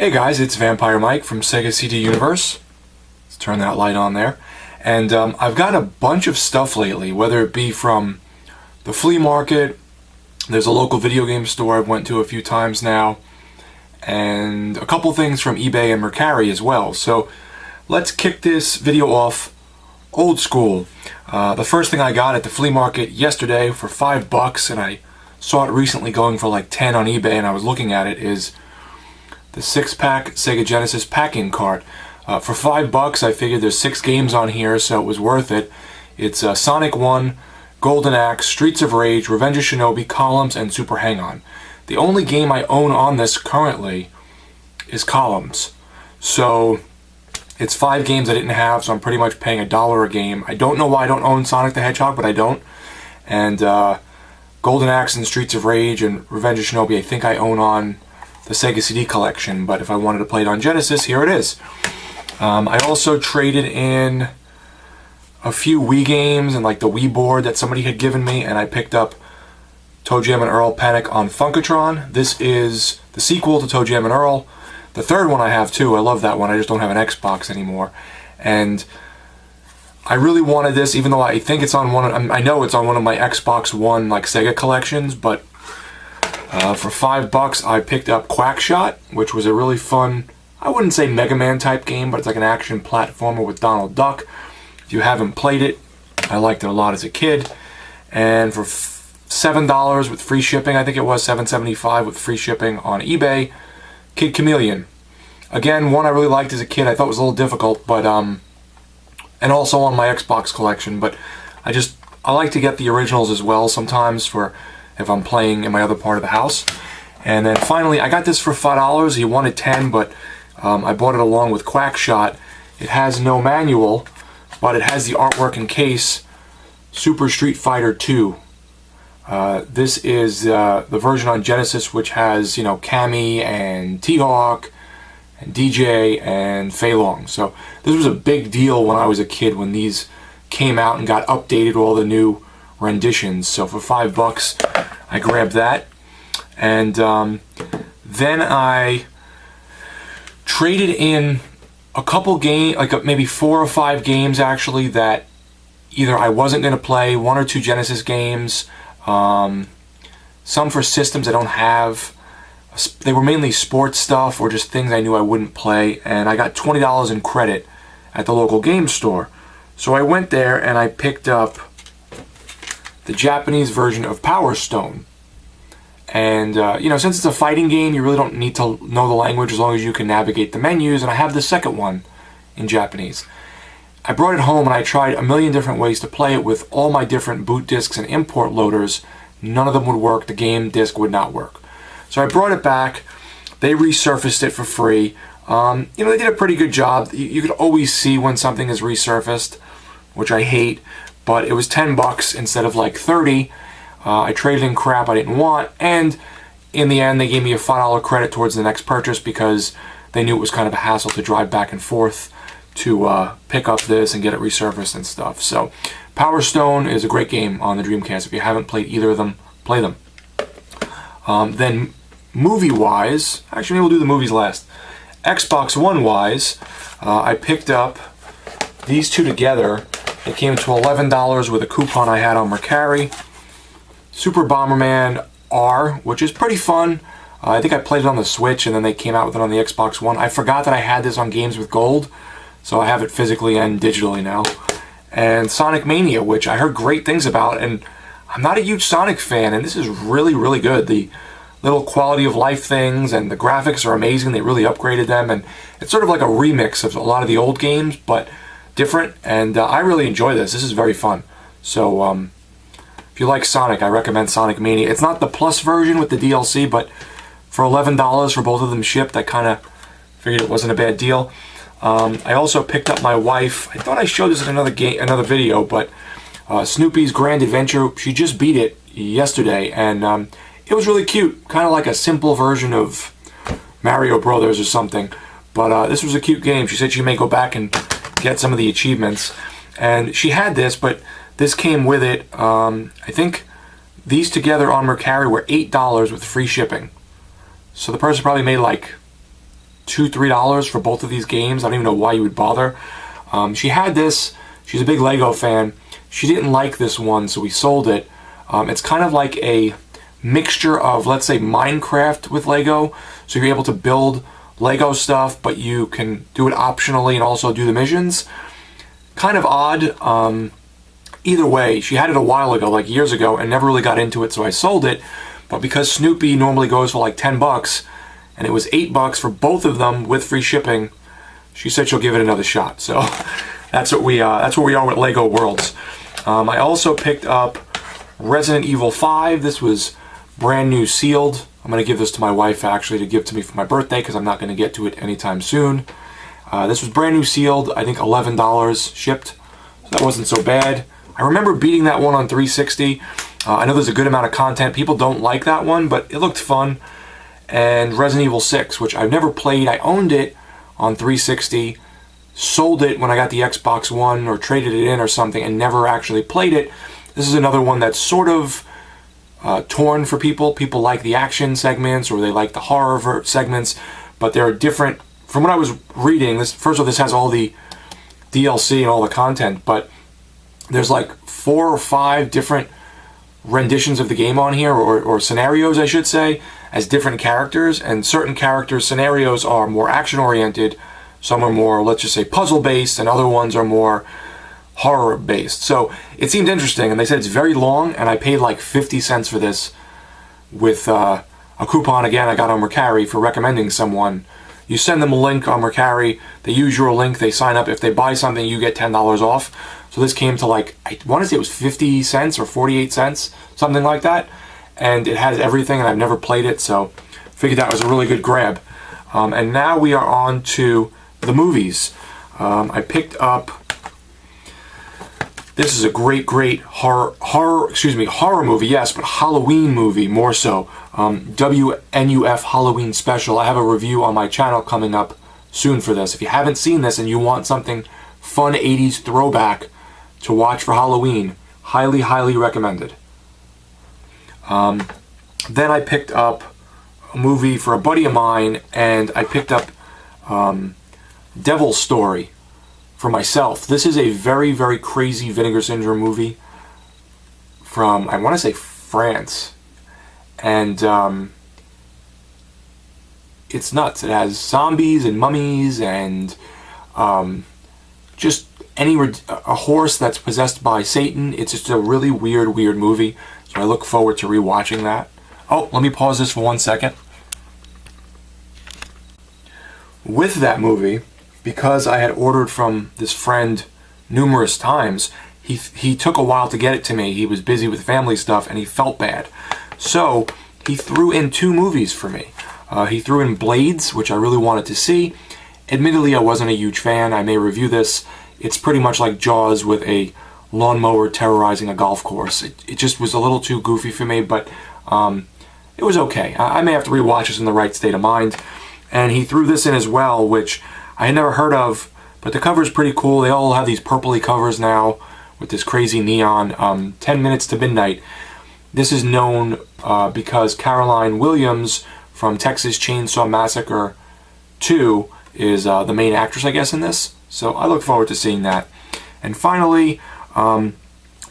Hey guys, it's Vampire Mike from Sega CD Universe. Let's turn that light on there. And I've got a bunch of stuff lately, whether it be from the flea market, there's a local video game store I've went to a few times now, and a couple things from eBay and Mercari as well. So let's kick this video off old school. The first thing I got at the flea market yesterday for $5, and I saw it recently going for like 10 on eBay, and I was looking at it, is the 6-pack Sega Genesis packing cart. For $5, I figured there's 6 games on here, so it was worth it. It's Sonic 1, Golden Axe, Streets of Rage, Revenge of Shinobi, Columns, and Super Hang-On. The only game I own on this currently is Columns. So it's 5 games I didn't have, so I'm pretty much paying $1 a game. I don't know why I don't own Sonic the Hedgehog, but I don't. And Golden Axe and Streets of Rage and Revenge of Shinobi I think I own on the Sega CD collection, but if I wanted to play it on Genesis, here it is. I also traded in a few Wii games and like the Wii board that somebody had given me, and I picked up Toe Jam and Earl Panic on Funkatron. This is the sequel to Toe Jam and Earl. The third one I have too. I love that one. I just don't have an Xbox anymore. And I really wanted this, even though I think it's on one. I know it's on one of my Xbox One like Sega collections, but for $5 I picked up Quackshot, which was a really fun, I wouldn't say Mega Man type game, but it's like an action platformer with Donald Duck. If you haven't played it, I liked it a lot as a kid. And for $7 with free shipping, I think it was $7.75 with free shipping on eBay, Kid Chameleon. Again, one I really liked as a kid. I thought it was a little difficult, but and also on my Xbox collection, but I like to get the originals as well sometimes for if I'm playing in my other part of the house. And then finally, I got this for $5. He wanted 10, but I bought it along with Quackshot. It has no manual, but it has the artwork and case. Super Street Fighter 2. This is the version on Genesis, which has, you know, Cammy and T-Hawk and DJ and Fei Long. So this was a big deal when I was a kid when these came out and got updated with all the new renditions. So for $5 I grabbed that, and then I traded in a couple games, like maybe 4 or 5 games actually, that either I wasn't going to play, 1 or 2 Genesis games, some for systems I don't have. They were mainly sports stuff or just things I knew I wouldn't play, and I got $20 in credit at the local game store. So I went there and I picked up the Japanese version of Power Stone. And, you know, since it's a fighting game, you really don't need to know the language as long as you can navigate the menus, and I have the second one in Japanese. I brought it home and I tried a million different ways to play it with all my different boot discs and import loaders. None of them would work. The game disc would not work. So I brought it back. They resurfaced it for free. You know, they did a pretty good job. You could always see when something is resurfaced, which I hate. But it was $10 instead of like 30. I traded in crap I didn't want, and in the end they gave me a $5 credit towards the next purchase because they knew it was kind of a hassle to drive back and forth to pick up this and get it resurfaced and stuff. So Power Stone is a great game on the Dreamcast. If you haven't played either of them, play them. Then movie-wise, actually maybe we'll do the movies last. Xbox One-wise, I picked up these two together. It came to $11 with a coupon I had on Mercari. Super Bomberman R, which is pretty fun. I think I played it on the Switch, and then they came out with it on the Xbox One. I forgot that I had this on Games with Gold, so I have it physically and digitally now. And Sonic Mania, which I heard great things about, and I'm not a huge Sonic fan, and this is really, really good. The little quality of life things, and the graphics are amazing. They really upgraded them, and it's sort of like a remix of a lot of the old games, but different, and I really enjoy this. This is very fun. So if you like Sonic, I recommend Sonic Mania. It's not the Plus version with the DLC, but for $11 for both of them shipped, I kind of figured it wasn't a bad deal. I also picked up my wife. I thought I showed this in another video, but Snoopy's Grand Adventure. She just beat it yesterday, and it was really cute. Kind of like a simple version of Mario Brothers or something. But this was a cute game. She said she may go back and get some of the achievements. And she had this, but this came with it. I think these together on Mercari were $8 with free shipping. So the person probably made like $2, $3 for both of these games. I don't even know why you would bother. She had this. She's a big Lego fan. She didn't like this one, so we sold it. It's kind of like a mixture of, let's say, Minecraft with Lego. So you're able to build Lego stuff, but you can do it optionally and also do the missions. Kind of odd. Either way, she had it a while ago, like years ago, and never really got into it, so I sold it. But because Snoopy normally goes for like $10, and it was $8 for both of them with free shipping, she said she'll give it another shot. So that's what we that's where we are with Lego Worlds. I also picked up Resident Evil 5. This was brand new sealed. I'm going to give this to my wife actually to give to me for my birthday because I'm not going to get to it anytime soon. This was brand new sealed, I think $11 shipped. So that wasn't so bad. I remember beating that one on 360. I know there's a good amount of content. People don't like that one, but it looked fun. And Resident Evil 6, which I've never played. I owned it on 360, sold it when I got the Xbox One or traded it in or something and never actually played it. This is another one that's sort of torn for people. People like the action segments or they like the horror segments, but there are different, from what I was reading, this, first of all, this has all the DLC and all the content, but there's like 4 or 5 different renditions of the game on here, or scenarios, I should say, as different characters, and certain characters' scenarios are more action-oriented, some are more, let's just say, puzzle-based, and other ones are more horror-based. So it seemed interesting, and they said it's very long, and I paid like 50 cents for this with a coupon, again, I got on Mercari for recommending someone. You send them a link on Mercari, they use your link, they sign up. If they buy something, you get $10 off. So this came to like, I want to say it was 50 cents or 48 cents, something like that. And it has everything, and I've never played it, so figured that was a really good grab. And now we are on to the movies. I picked up, this is a great horror movie, yes, but Halloween movie more so. WNUF Halloween Special. I have a review on my channel coming up soon for this. If you haven't seen this and you want something fun 80s throwback to watch for Halloween, highly recommended. Then I picked up a movie for a buddy of mine, and I picked up Devil's Story for myself. This is a very crazy Vinegar Syndrome movie from, I want to say, France. And it's nuts. It has zombies and mummies and just a horse that's possessed by Satan. It's just a really weird movie. So I look forward to rewatching that. Oh, let me pause this for 1 second. With that movie, because I had ordered from this friend numerous times, he took a while to get it to me. He was busy with family stuff and he felt bad. So he threw in 2 movies for me. He threw in Blades, which I really wanted to see. Admittedly, I wasn't a huge fan. I may review this. It's pretty much like Jaws with a lawnmower terrorizing a golf course. It just was a little too goofy for me, but it was okay. I may have to rewatch this in the right state of mind. And he threw this in as well, which I had never heard of, but the cover is pretty cool. They all have these purpley covers now with this crazy neon. 10 Minutes to Midnight. This is known because Caroline Williams from Texas Chainsaw Massacre 2 is the main actress, I guess, in this. So I look forward to seeing that. And finally,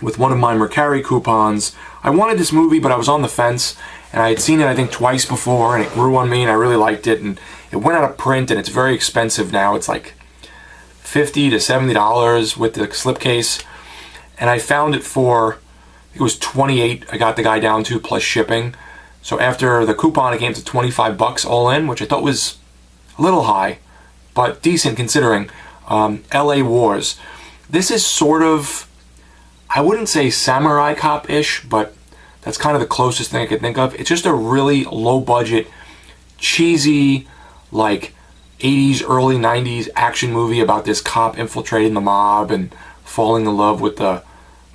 with one of my Mercari coupons, I wanted this movie, but I was on the fence, and I had seen it, I think, twice before, and it grew on me, and I really liked it, and it went out of print, and it's very expensive now. It's like $50 to $70 with the slipcase, and I found it for, I think it was $28. I got the guy down to plus shipping. So after the coupon, it came to $25 all in, which I thought was a little high, but decent considering. LA Wars. This is sort of, I wouldn't say samurai cop-ish, but that's kind of the closest thing I could think of. It's just a really low-budget, cheesy, like 80s, early 90s action movie about this cop infiltrating the mob and falling in love with the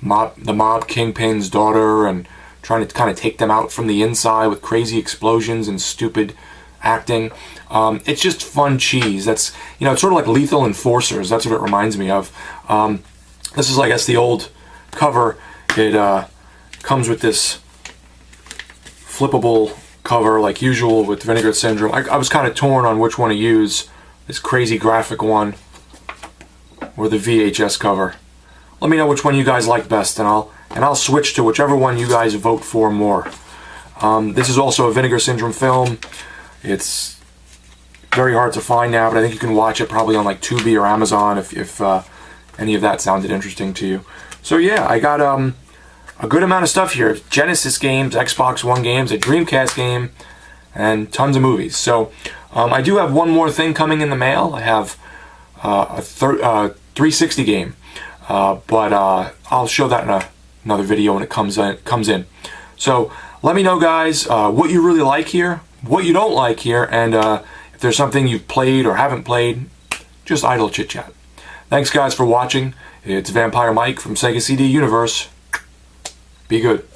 mob kingpin's daughter and trying to kind of take them out from the inside with crazy explosions and stupid acting. It's just fun cheese. That's, it's sort of like Lethal Enforcers. That's what it reminds me of. This is, I guess, the old cover. It comes with this flippable cover like usual with Vinegar Syndrome. I was kind of torn on which one to use, this crazy graphic one or the VHS cover. Let me know which one you guys like best, and I'll switch to whichever one you guys vote for more. This is also a Vinegar Syndrome film. It's very hard to find now, but I think you can watch it probably on like Tubi or Amazon if any of that sounded interesting to you. So yeah, I got a good amount of stuff here. Genesis games, Xbox One games, a Dreamcast game, and tons of movies. So I do have one more thing coming in the mail. I have a 360 game, but I'll show that in another video when it comes in. So let me know, guys, what you really like here, what you don't like here, and if there's something you've played or haven't played, just idle chit chat. Thanks, guys, for watching. It's Vampire Mike from Sega CD Universe. Be good.